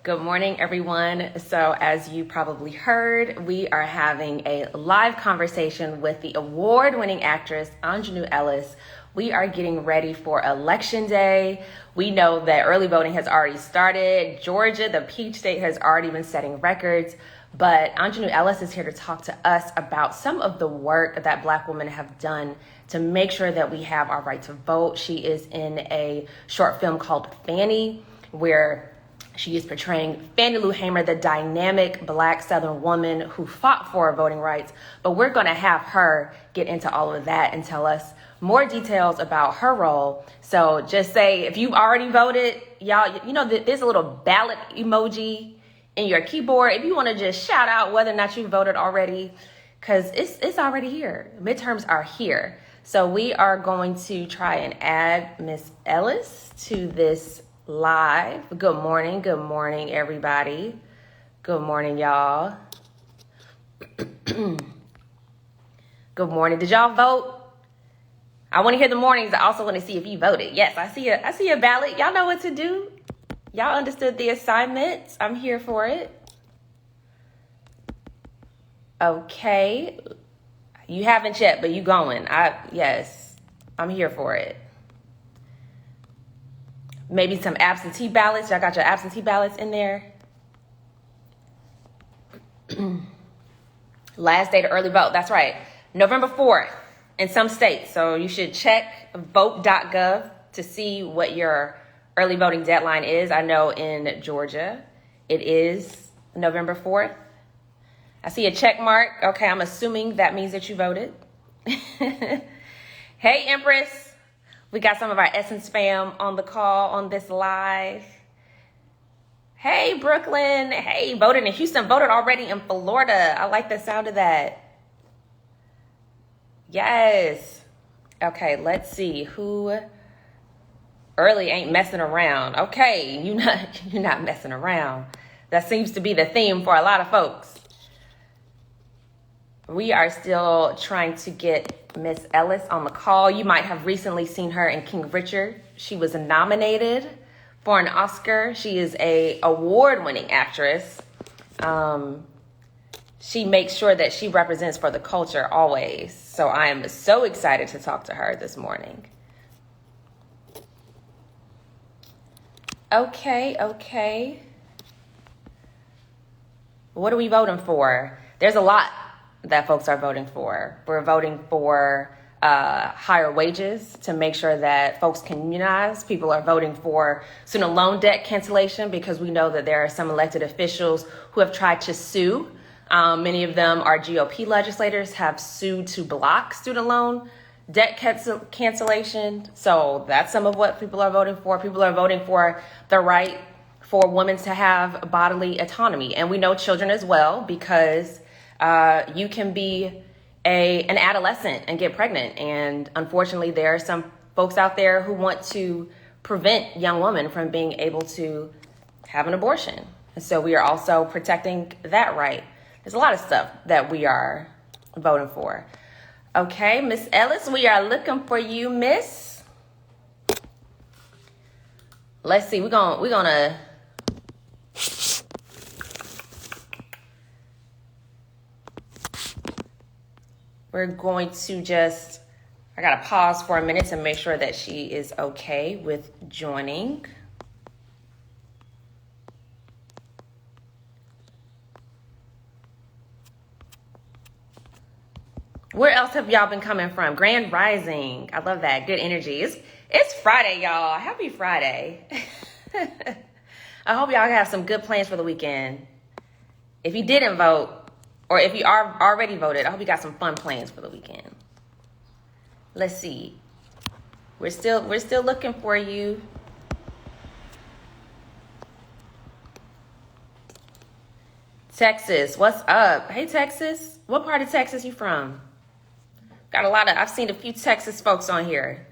Good morning, everyone. So as you probably heard, we are having a live conversation with the award-winning actress, Aunjanue Ellis. We are getting ready for Election Day. We know that early voting has already started. Georgia, the Peach State, has already been setting records. But Aunjanue Ellis is here to talk to us about some of the work that Black women have done to make sure that we have our right to vote. She is in a short film called Fannie, where she is portraying Fannie Lou Hamer, the dynamic Black Southern woman who fought for voting rights. But we're going to have her get into all of that and tell us more details about her role. So just say, if you've already voted, y'all, you know, there's a little ballot emoji in your keyboard. If you want to just shout out whether or not you voted already, because it's already here. Midterms are here. So we are going to try and add Miss Ellis to this live. Good morning, everybody. Good morning, y'all. Good morning. Did y'all vote? I want to hear the mornings. I also want to see if you voted. Yes, I see a ballot. Y'all know what to do. Y'all understood the assignment. I'm here for it. Okay. You haven't yet, but you going. Yes, I'm here for it. Maybe some absentee ballots. Y'all got your absentee ballots in there? Last day to early vote. That's right. November 4th in some states. So you should check vote.gov to see what your early voting deadline is. I know in Georgia, it is November 4th. I see a check mark. Okay, I'm assuming that means that you voted. Hey, Empress. We got some of our Essence fam on the call on this live. Hey, Brooklyn. Hey, voted in Houston. Voted already in Florida. I like the sound of that. Yes. Okay, let's see who early ain't messing around. Okay, you're not messing around. That seems to be the theme for a lot of folks. We are still trying to get Miss Ellis on the call. You might have recently seen her in King Richard. She was nominated for an Oscar. She is an award-winning actress. She makes sure that she represents for the culture always. So I am so excited to talk to her this morning. Okay. What are we voting for? There's a lot that folks are voting for. We're voting for higher wages to make sure that folks can unionize. People are voting for student loan debt cancellation because we know that there are some elected officials who have tried to sue. Many of them are GOP legislators, have sued to block student loan debt cancellation. So that's some of what people are voting for. People are voting for the right for women to have bodily autonomy. And we know children as well, because you can be an adolescent and get pregnant. And unfortunately, there are some folks out there who want to prevent young women from being able to have an abortion. And so we are also protecting that right. There's a lot of stuff that we are voting for. Okay, Miss Ellis, we are looking for you, Miss. Let's see, we're gonna We're going to just, I gotta pause for a minute to make sure that she is okay with joining. Where else have y'all been coming from? Grand Rising. I love that. Good energy. It's Friday, y'all. Happy Friday. I hope y'all have some good plans for the weekend. If you didn't vote, or if you are already voted, I hope you got some fun plans for the weekend. Let's see. We're still looking for you. Texas, what's up? Hey, Texas. What part of Texas you from? I've seen a few Texas folks on here.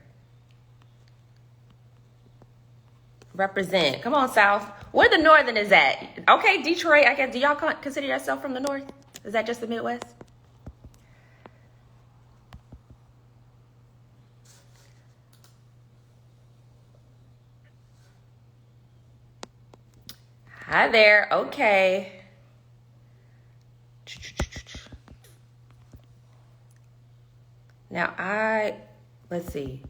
Represent. Come on, South. Where the Northern is at? Okay, Detroit. I guess. Do y'all consider yourself from the North? Is that just the Midwest? Hi there. Okay. Now let's see.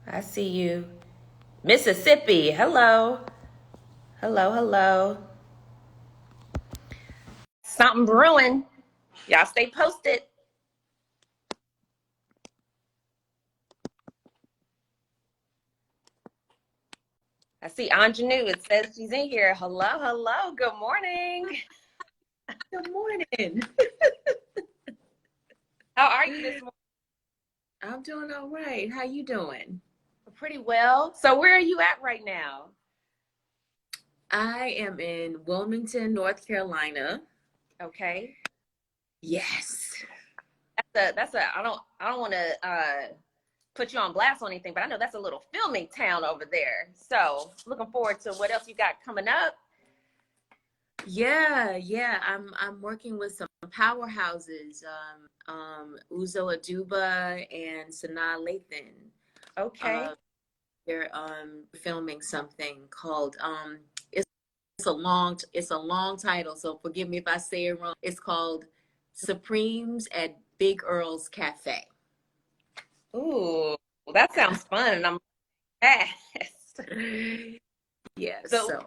I see you. Mississippi. Hello. Hello, hello. Something brewing. Y'all stay posted. I see Aunjanue. It says she's in here. Hello, hello. Good morning. Good morning. How are you this morning? I'm doing all right. How you doing? Pretty well. So where are you at right now? I am in Wilmington, North Carolina. Okay. Yes. I don't want to put you on blast or anything, but I know that's a little filming town over there. So looking forward to what else you got coming up. Yeah. I'm working with some powerhouses, Uzo Aduba and Sanaa Lathan. Okay. They're filming something called it's a long title, so forgive me if I say it wrong. It's called Supremes at Big Earl's Cafe. Ooh, well, that sounds fun, and I'm fast. Yes, So so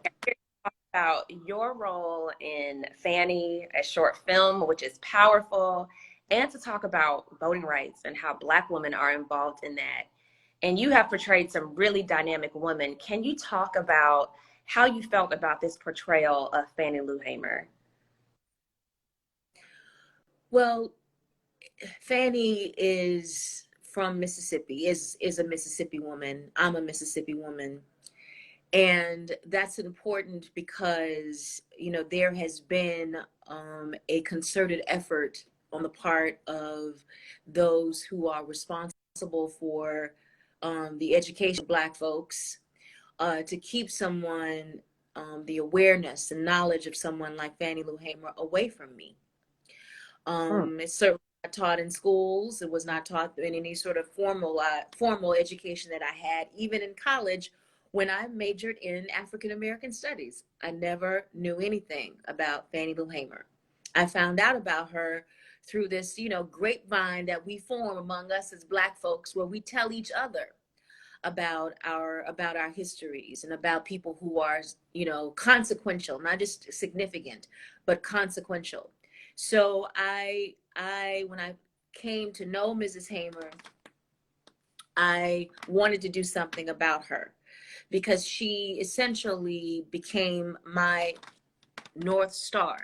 about your role in Fannie, a short film, which is powerful, and to talk about voting rights and how Black women are involved in that. And you have portrayed some really dynamic women. Can you talk about how you felt about this portrayal of Fannie Lou Hamer? well, Fannie is from Mississippi, is a Mississippi woman. I'm a Mississippi woman. And that's important because, there has been a concerted effort on the part of those who are responsible for the education of Black folks to keep someone, the awareness and knowledge of someone like Fannie Lou Hamer away from me. Mm. It's certainly not taught in schools. It was not taught in any sort of formal education that I had, even in college when I majored in African American studies. I never knew anything about Fannie Lou Hamer. I found out about her through this, grapevine that we form among us as Black folks, where we tell each other about our histories and about people who are, consequential, not just significant, but consequential. So I when I came to know Mrs. Hamer, I wanted to do something about her because she essentially became my North Star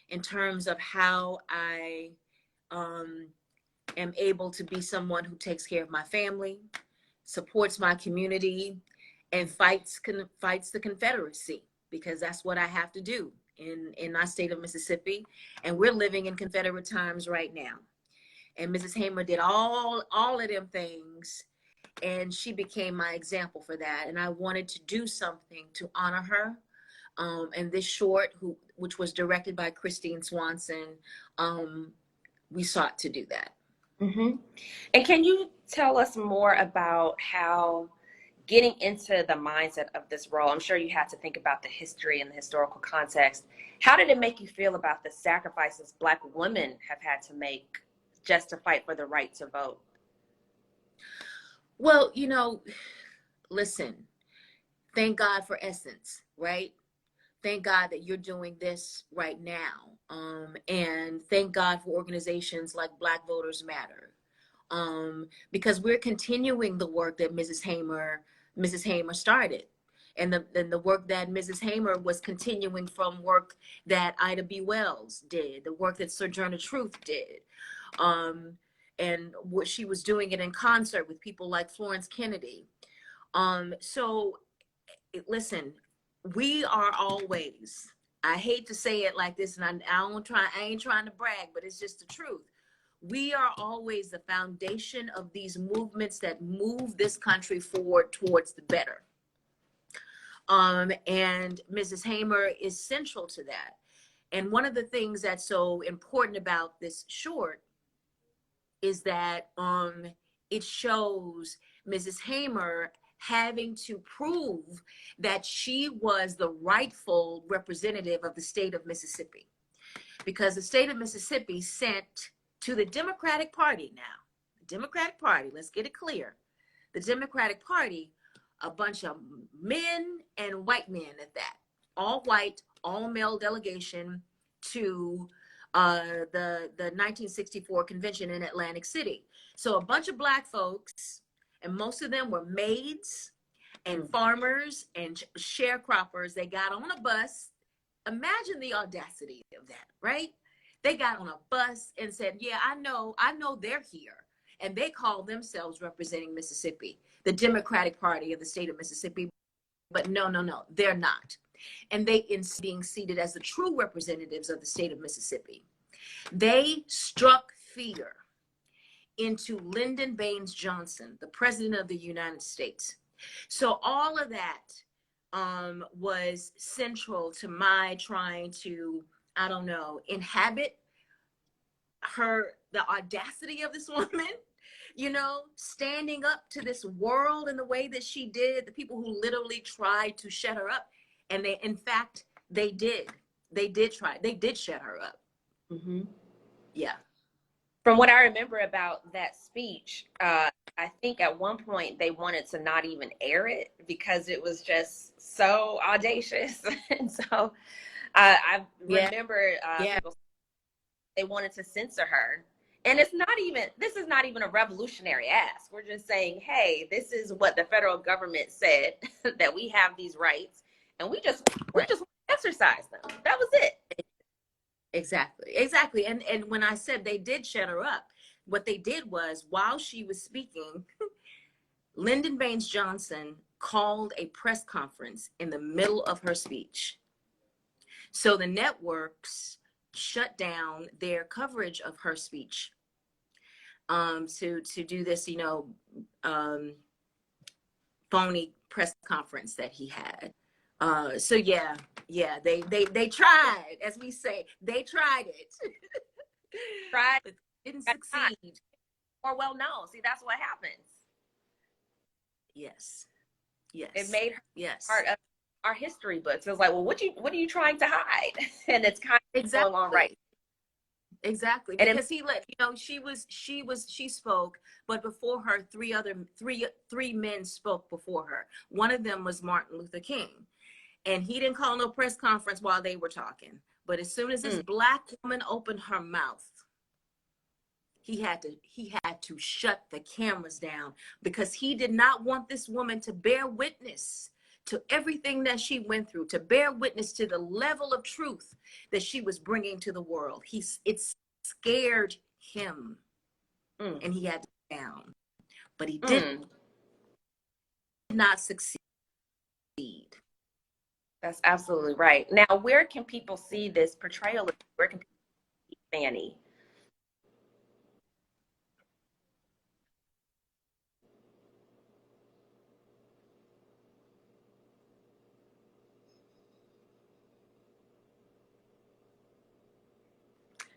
in terms of how I um, am able to be someone who takes care of my family, supports my community, and fights the Confederacy, because that's what I have to do in my state of Mississippi, and we're living in Confederate times right now. And Mrs. Hamer did all of them things, and she became my example for that. And I wanted to do something to honor her. And this short, which was directed by Christine Swanson, we sought to do that. Mm-hmm. And can you tell us more about how getting into the mindset of this role, I'm sure you had to think about the history and the historical context. How did it make you feel about the sacrifices Black women have had to make just to fight for the right to vote? Well, listen, thank God for Essence, right? Thank God that you're doing this right now. And thank God for organizations like Black Voters Matter. Because we're continuing the work that Mrs. Hamer started. And the work that Mrs. Hamer was continuing from work that Ida B. Wells did, the work that Sojourner Truth did. And what she was doing it in concert with people like Florence Kennedy. So listen, we are always, I hate to say it like this, and I ain't trying to brag, but it's just the truth. We are always the foundation of these movements that move this country forward towards the better. And Mrs. Hamer is central to that. And one of the things that's so important about this short is that it shows Mrs. Hamer having to prove that she was the rightful representative of the state of Mississippi, because the state of Mississippi sent to the Democratic Party now, the Democratic Party, let's get it clear, the Democratic Party, a bunch of men and white men at that, all white, all male delegation to the 1964 convention in Atlantic City. So a bunch of black folks, and most of them were maids and farmers and sharecroppers. They got on a bus. Imagine the audacity of that, right? They got on a bus and said, yeah, I know they're here. And they call themselves representing Mississippi, the Democratic Party of the state of Mississippi. But no, they're not. And they, in being seated as the true representatives of the state of Mississippi, they struck fear into Lyndon Baines Johnson, the president of the United States. So all of that was central to my trying to, I don't know, inhabit the audacity of this woman, you know, standing up to this world in the way that she did, the people who literally tried to shut her up. And they, in fact, they did shut her up. Mm-hmm. Yeah. From what I remember about that speech, I think at one point they wanted to not even air it because it was just so audacious. And so I remember people, they wanted to censor her. And this is not even a revolutionary ask. We're just saying, hey, this is what the federal government said, that we have these rights, and we just exercise them. That was it. Exactly. And when I said they did shut her up, what they did was, while she was speaking, Lyndon Baines Johnson called a press conference in the middle of her speech. So the networks shut down their coverage of her speech to do this, you know, phony press conference that he had. So yeah, they tried, as we say, they tried it. Tried, but didn't succeed. Or well known. See, that's what happens. Yes. It made her part of our history books. It was like, well, what are you trying to hide? And it's kind of going on right. Exactly. Because she spoke, but before her, three men spoke before her. One of them was Martin Luther King. And he didn't call no press conference while they were talking. But as soon as this black woman opened her mouth, he had to shut the cameras down, because he did not want this woman to bear witness to everything that she went through, to bear witness to the level of truth that she was bringing to the world. It scared him, and he had to sit down. But he did not succeed. That's absolutely right. Now, where can people see this portrayal? Where can people see Fannie?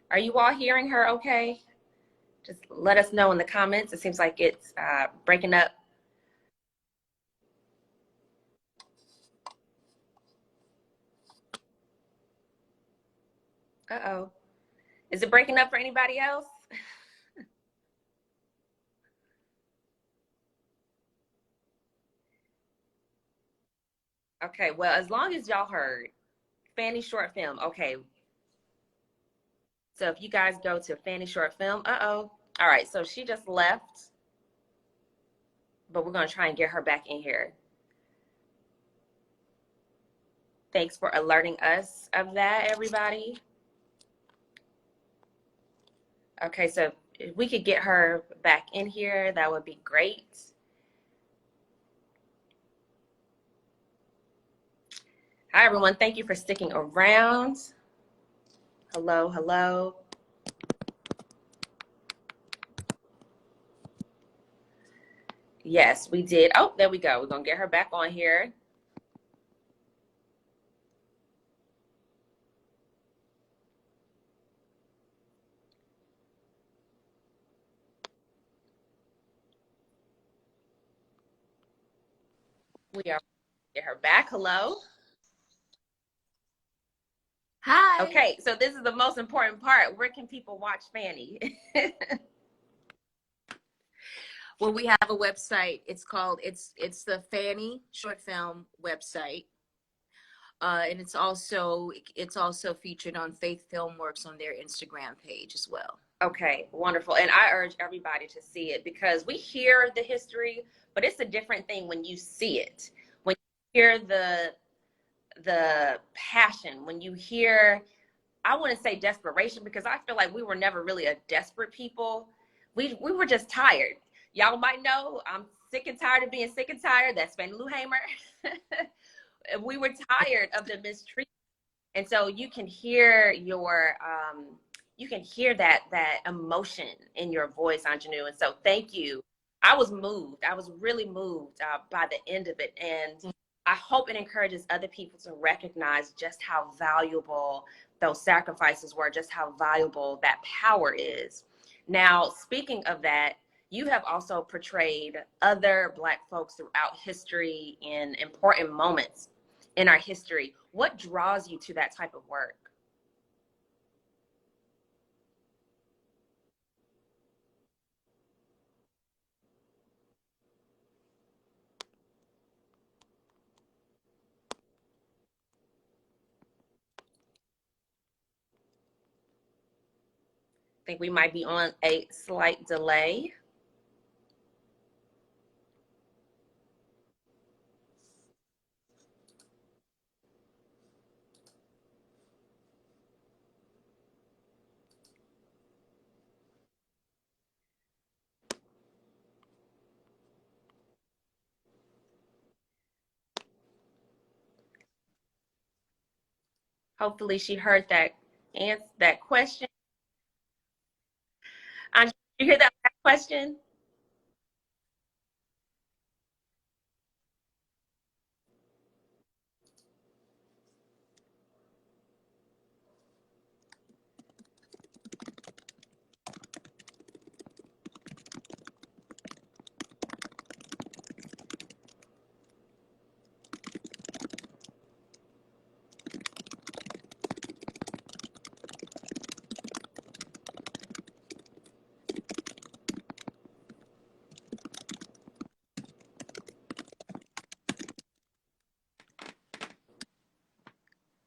Are you all hearing her okay? Just let us know in the comments. It seems like it's breaking up. Uh-oh. Is it breaking up for anybody else? Okay, well, as long as y'all heard Fannie short film, okay. So if you guys go to Fannie short film, uh-oh. All right, so she just left, but we're gonna try and get her back in here. Thanks for alerting us of that, everybody. Okay, so if we could get her back in here, that would be great. Hi, everyone. Thank you for sticking around. Hello, hello. Yes, we did. Oh, there we go. We're going to get her back on here. We are get her back. Hello. Hi. Okay, so this is the most important part. Where can people watch Fannie? Well, we have a website. It's the Fannie short film website. And it's also featured on Faith Filmworks on their Instagram page as well. Okay, wonderful. And I urge everybody to see it because we hear the history, but it's a different thing when you see it. When you hear the passion, when you hear, I wouldn't say desperation because I feel like we were never really a desperate people. We were just tired. Y'all might know I'm sick and tired of being sick and tired. That's Fannie Lou Hamer. We were tired of the mistreatment. And so you can hear that emotion in your voice, Aunjanue. And so thank you. I was moved. I was really moved by the end of it, and I hope it encourages other people to recognize just how valuable those sacrifices were, just how valuable that power is. Now, speaking of that, you have also portrayed other Black folks throughout history in important moments in our history. What draws you to that type of work? I think we might be on a slight delay. Hopefully she heard that question. Did you hear that question?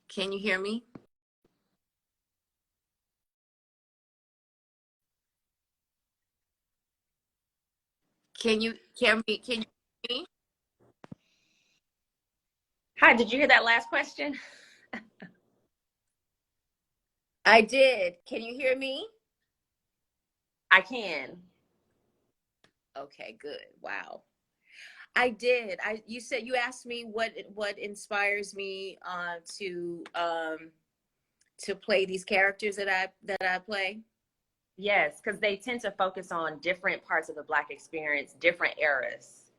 Can you hear me? Can you hear me? Hi, did you hear that last question? I did. Can you hear me? I can. Okay, good. Wow. I did. You asked me what inspires me to play these characters that I play. Yes, because they tend to focus on different parts of the Black experience, different eras.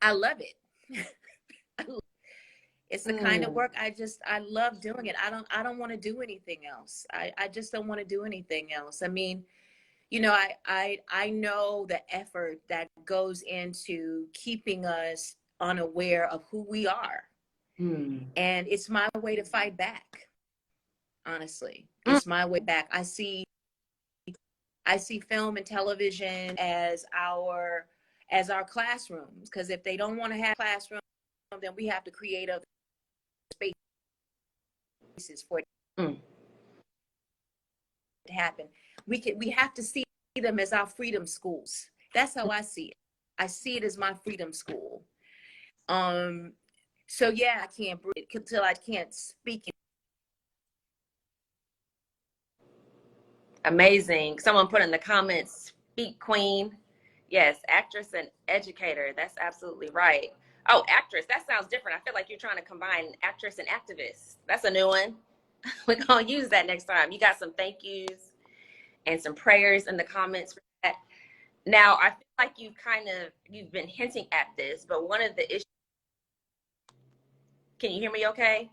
I love it. It's the kind of Mm. work I love doing it. I don't want to do anything else. I just don't want to do anything else. I mean, I know the effort that goes into keeping us unaware of who we are. Mm. And it's my way to fight back. Honestly, Mm. it's my way back. I see film and television as our classrooms, because if they don't want to have classroom, then we have to create other spaces for it Mm. to happen. We have to see them as our freedom schools. That's how I see it. I see it as my freedom school. Um, so yeah, I can't breathe until I can't speak. Amazing. Someone put in the comments, speak queen. Yes, actress and educator. That's absolutely right. Oh, actress. That sounds different. I feel like you're trying to combine actress and activist. That's a new one. We're going to use that next time. You got some thank yous and some prayers in the comments for that. Now, I feel like you've been hinting at this, but one of the issues, can you hear me okay?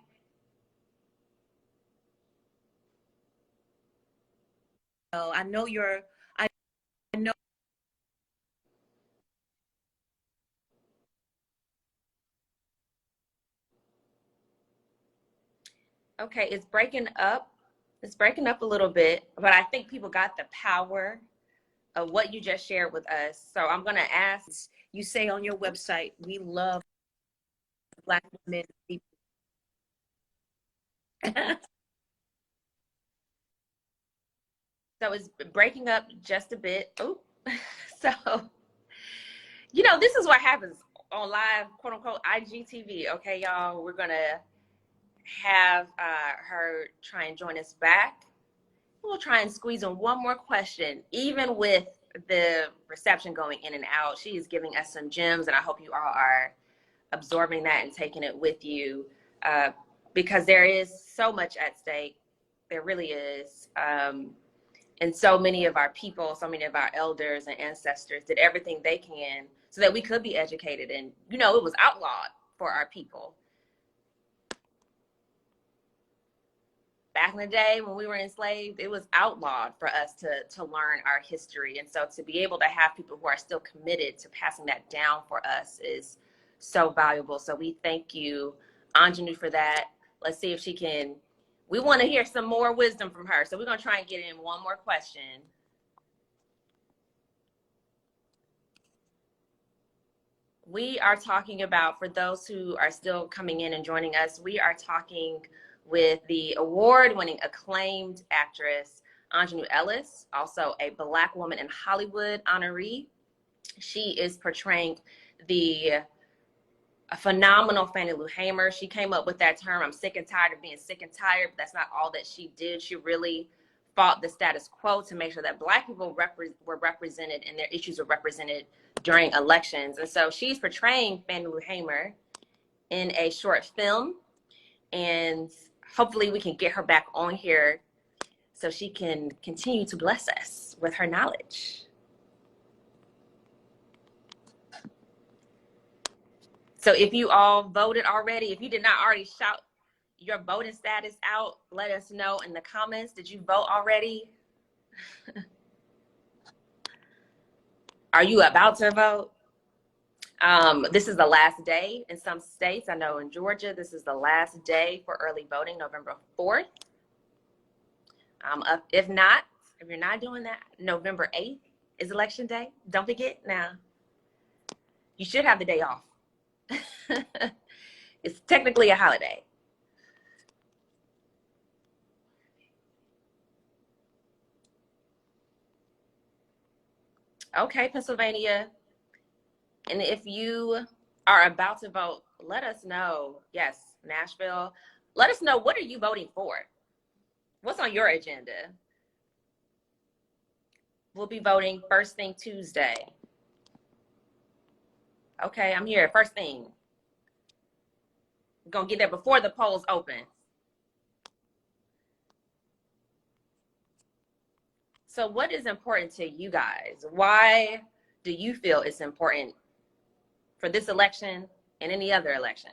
I know you're. I know Okay, it's breaking up. It's breaking up a little bit, but I think people got the power of what you just shared with us. So I'm going to ask. You say on your website, we love Black women. So it's breaking up just a bit. Oh, so, you know, this is what happens on live, quote unquote, IGTV. Okay, y'all, we're going to have her try and join us back. We'll try and squeeze in one more question, even with the reception going in and out. She is giving us some gems, and I hope you all are absorbing that and taking it with you, because there is so much at stake. There really is. And so many of our people, so many of our elders and ancestors did everything they can so that we could be educated. And, you know, it was outlawed for our people. Back in the day when we were enslaved, it was outlawed for us to learn our history. And so to be able to have people who are still committed to passing that down for us is so valuable. So we thank you, Aunjanue, for that. Let's see if she can, we want to hear some more wisdom from her. So we're going to try and get in one more question. We are talking about, for those who are still coming in and joining us, we are talking with the award-winning acclaimed actress, Aunjanue Ellis, also a Black woman in Hollywood honoree. She is portraying the phenomenal Fannie Lou Hamer. She came up with that term, I'm sick and tired of being sick and tired, but that's not all that she did. She really fought the status quo to make sure that Black people were represented and their issues were represented during elections. And so she's portraying Fannie Lou Hamer in a short film, and hopefully we can get her back on here so she can continue to bless us with her knowledge. So if you all voted already, if you did not already shout your voting status out, let us know in the comments. Did you vote already? Are you about to vote? This is the last day in some states. I know in Georgia, this is the last day for early voting, November 4th. If not, if you're not doing that, November 8th is election day. Don't forget now. You should have the day off. It's technically a holiday. Okay, Pennsylvania. And if you are about to vote, let us know. Yes, Nashville. Let us know, what are you voting for? What's on your agenda? We'll be voting first thing Tuesday. Okay, I'm here. First thing. We're going to get there before the polls open. So what is important to you guys? Why do you feel it's important for this election and any other election?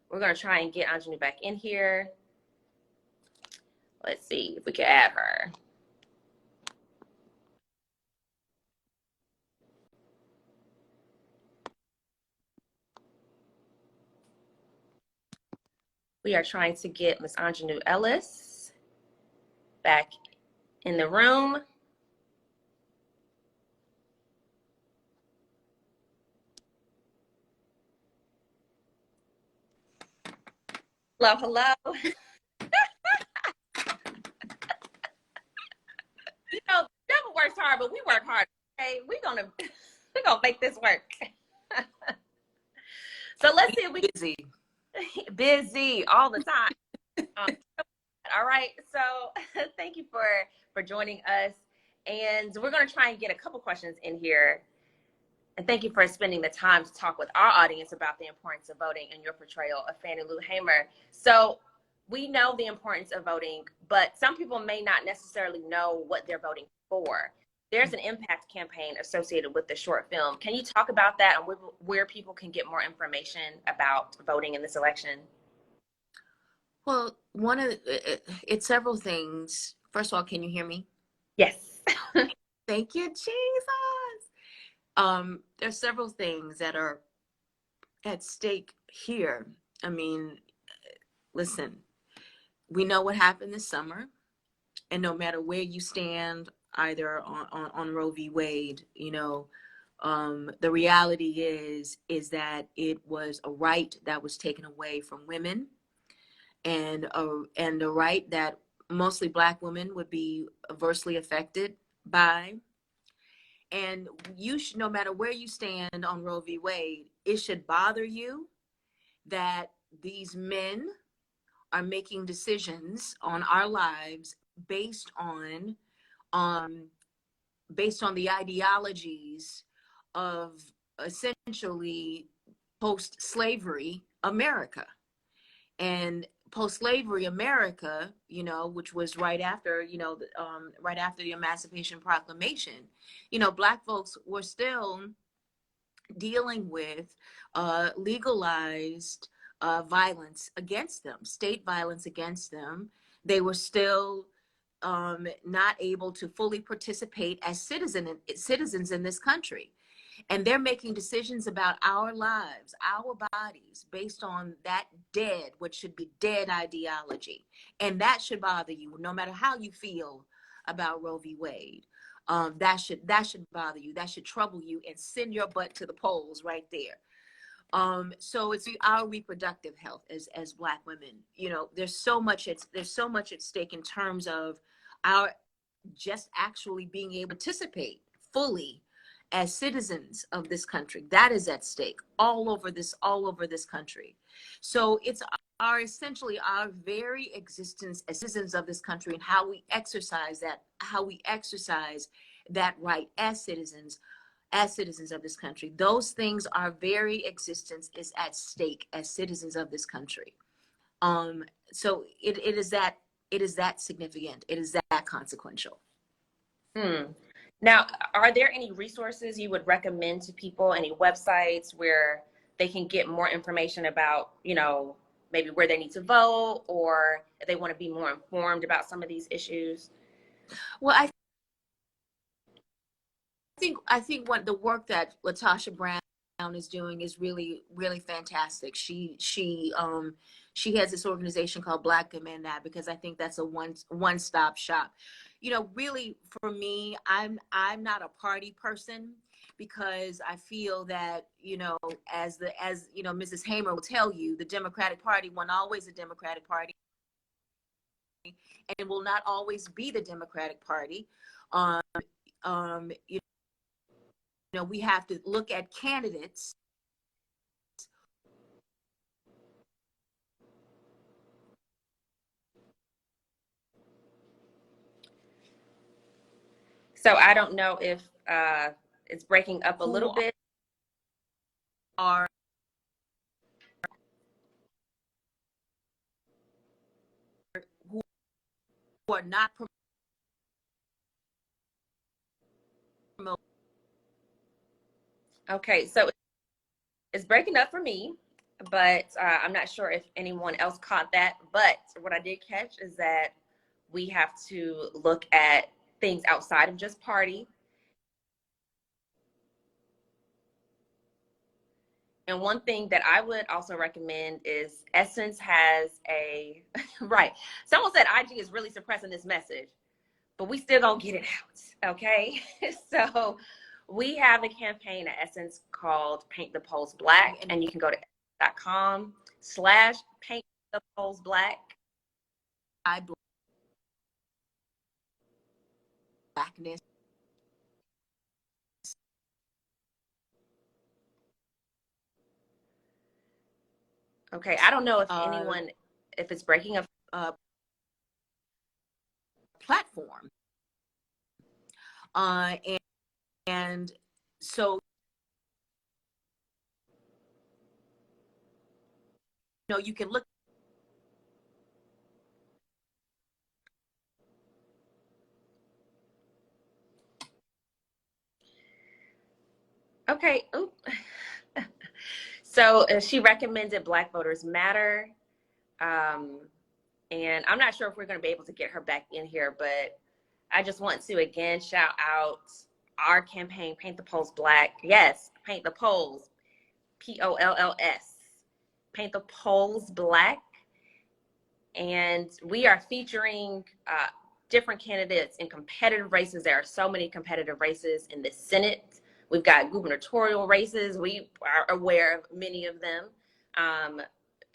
We're going to try and get Aunjanue back in here. Let's see if we can add her. We are trying to get Miss Aunjanue Ellis back in the room. Hello, hello. You know, devil works hard, but we work hard. Okay, we're gonna make this work. So let's see if we busy all the time. All right. So thank you for joining us, and we're gonna try and get a couple questions in here. And thank you for spending the time to talk with our audience about the importance of voting and your portrayal of Fannie Lou Hamer. So we know the importance of voting, but some people may not necessarily know what they're voting for. There's an impact campaign associated with the short film. Can you talk about that and where people can get more information about voting in this election? Well, it's several things. First of all, can you hear me? Yes. Thank you, Jesus. There's several things that are at stake here. I mean, listen, we know what happened this summer, and no matter where you stand, either on Roe v. Wade, the reality is that it was a right that was taken away from women, and a right that mostly Black women would be adversely affected by. And you should, no matter where you stand on Roe v. Wade, it should bother you that these men are making decisions on our lives based on um, based on the ideologies of essentially post-slavery America. And post-slavery America, which was right after, right after the Emancipation Proclamation, Black folks were still dealing with legalized violence against them, state violence against them. They were still not able to fully participate as citizens in this country. And they're making decisions about our lives, our bodies, based on that what should be dead ideology. And that should bother you, no matter how you feel about Roe v. Wade. That should bother you. That should trouble you and send your butt to the polls right there. So it's our reproductive health as Black women. There's so much at stake in terms of our just actually being able to participate fully as citizens of this country. That is at stake all over this country. So it's essentially our very existence as citizens of this country, and how we exercise that right as citizens of this country. Those things, our very existence is at stake as citizens of this country. So it is that significant. It is that consequential. Now, are there any resources you would recommend to people, any websites where they can get more information about, maybe where they need to vote, or if they want to be more informed about some of these issues? Well, I think what the work that Latasha Brown is doing is really, really fantastic. She has this organization called Black Men Now, because I think that's a one-stop shop. Really, for me, I'm not a party person, because I feel that, as Mrs. Hamer will tell you, the Democratic Party wasn't always a Democratic Party, and will not always be the Democratic Party. We have to look at candidates So I don't know if it's breaking up a little bit. Who are not promoting. Okay, so it's breaking up for me, but I'm not sure if anyone else caught that. But what I did catch is that we have to look at things outside of just party. And one thing that I would also recommend is Essence has a, right. Someone said IG is really suppressing this message, but we still gonna get it out, okay? So we have a campaign at Essence called Paint the Polls Black, and you can go to essence.com/paint the polls black. Blackness. Okay, I don't know if anyone, if it's breaking up. Platform. And so, you can look. Okay. Oop. So she recommended Black Voters Matter. And I'm not sure if we're going to be able to get her back in here, but I just want to again shout out our campaign, Paint the Polls Black. Yes, Paint the Polls, POLLS. Paint the Polls Black. and we are featuring different candidates in competitive races. There are so many competitive races in the Senate. We've got gubernatorial races. We are aware of many of them.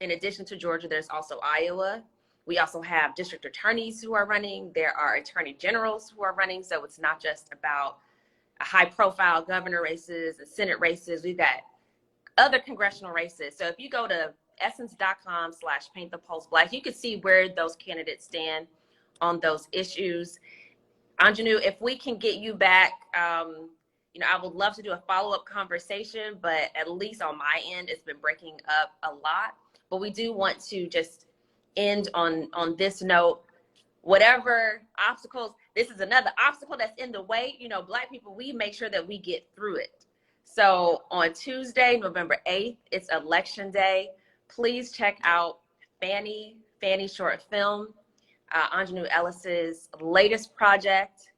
In addition to Georgia, there's also Iowa. We also have district attorneys who are running. There are attorney generals who are running. So it's not just about high profile governor races and Senate races. We've got other congressional races. So if you go to essence.com/paintthepulseblack, you can see where those candidates stand on those issues. Aunjanue, if we can get you back, I would love to do a follow-up conversation, but at least on my end, it's been breaking up a lot. But we do want to just end on this note. Whatever obstacles, this is another obstacle that's in the way. Black people, we make sure that we get through it. So on Tuesday, November 8th, it's election day. Please check out Fannie short film, Aunjanue Ellis's latest project.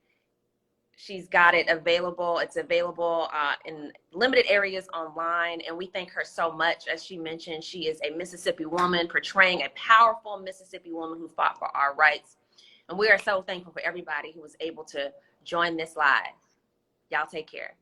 She's got it available. It's available in limited areas online. And we thank her so much. As she mentioned, she is a Mississippi woman portraying a powerful Mississippi woman who fought for our rights. And we are so thankful for everybody who was able to join this live. Y'all take care.